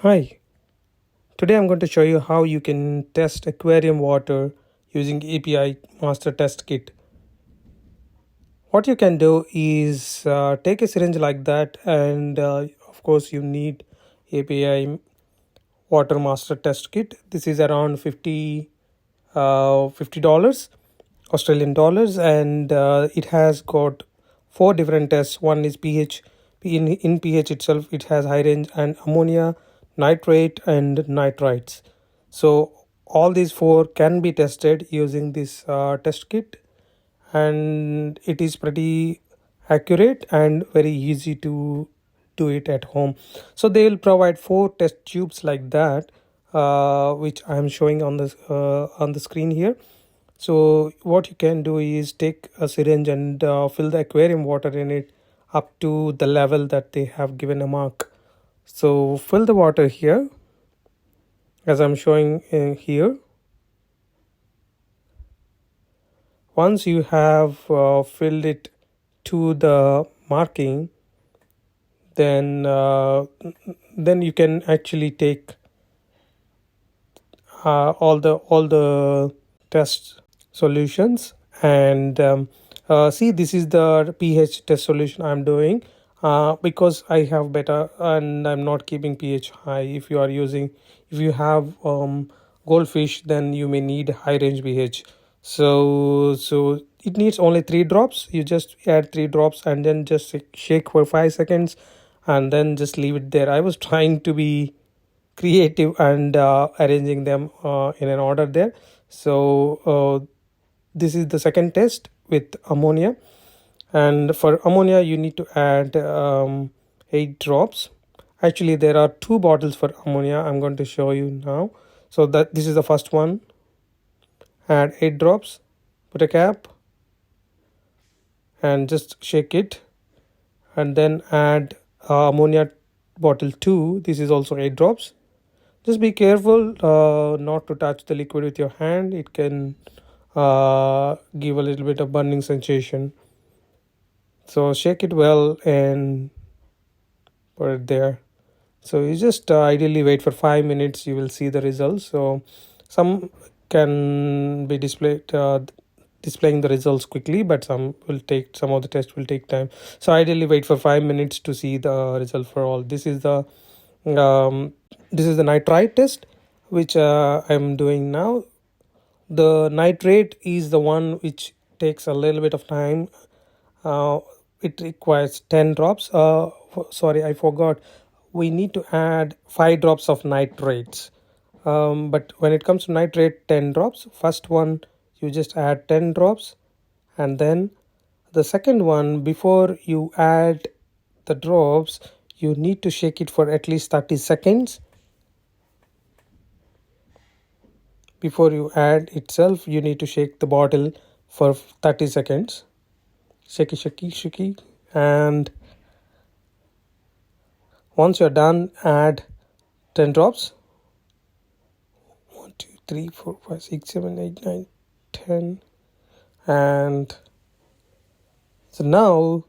Hi, today I'm going to show you how you can test aquarium water using API Master Test Kit. What you can do is take a syringe like that, and of course, you need API Water Master Test Kit. This is around $50 Australian dollars, and it has got four different tests. One is pH. In pH itself, it has high range and ammonia, nitrate, and nitrites. So all these four can be tested using this test kit, and it is pretty accurate and very easy to do it at home. So they will provide four test tubes like that, which I am showing on the screen here. So what you can do is take a syringe and fill the aquarium water in it up to the level that they have given a mark. So fill the water here as I'm showing here. Once you have filled it to the marking, then you can actually take all the test solutions and see, this is the pH test solution I'm doing because I have beta and I'm not keeping pH high. If you have goldfish, then you may need high range pH. So it needs only 3 drops. You just add 3 drops and then just shake for 5 seconds and then just leave it there. I was trying to be creative and arranging them in an order there. So this is the second test with ammonia, and for ammonia you need to add 8 drops. Actually, there are 2 bottles for ammonia. I'm going to show you now. So that this is the first one. Add 8 drops, put a cap and just shake it, and then add ammonia bottle 2. This is also 8 drops. Just be careful not to touch the liquid with your hand. It can give a little bit of burning sensation. So shake it well and put it there. So you just ideally wait for 5 minutes. You will see the results. So some can be displaying the results quickly, but some of the tests will take time. So ideally wait for 5 minutes to see the result for all. This is the nitrite test which I'm doing now. The nitrate is the one which takes a little bit of time. It requires 10 drops. Sorry, I forgot. We need to add 5 drops of nitrates. But when it comes to nitrate, 10 drops. First one, you just add 10 drops. And then the second one, before you add the drops, you need to shake it for at least 30 seconds. Before you add itself, you need to shake the bottle for 30 seconds. Shaky. And once you're done, add 10 drops. 1, 2, 3, 4, 5, 6, 7, 8, 9, 10. And so now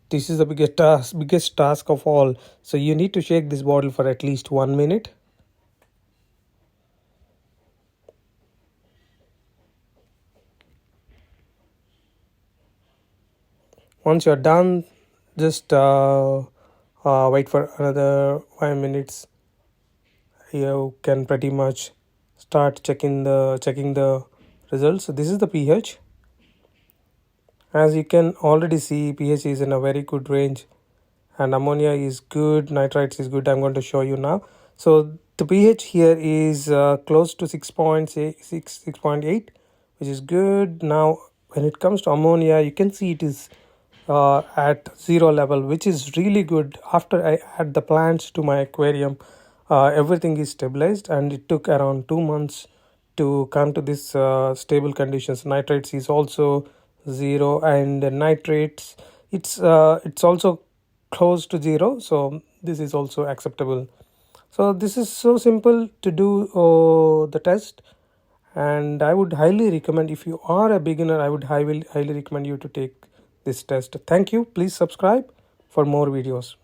this is the biggest task of all. So you need to shake this bottle for at least 1 minute. Once you're done, just wait for another 5 minutes. You can pretty much start checking the results. So this is the pH. As you can already see, pH is in a very good range, and ammonia is good, nitrites is good. I'm going to show you now. So the pH here is close to 6.8, which is good. Now when it comes to ammonia, you can see it is at 0 level, which is really good. After I add the plants to my aquarium, everything is stabilized, and it took around 2 months to come to this stable conditions. Nitrates is also 0, and nitrates it's also close to 0, so this is also acceptable. So this is so simple to do the test, and I would highly recommend, if you are a beginner, I would highly recommend you to take this test. Thank you. Please subscribe for more videos.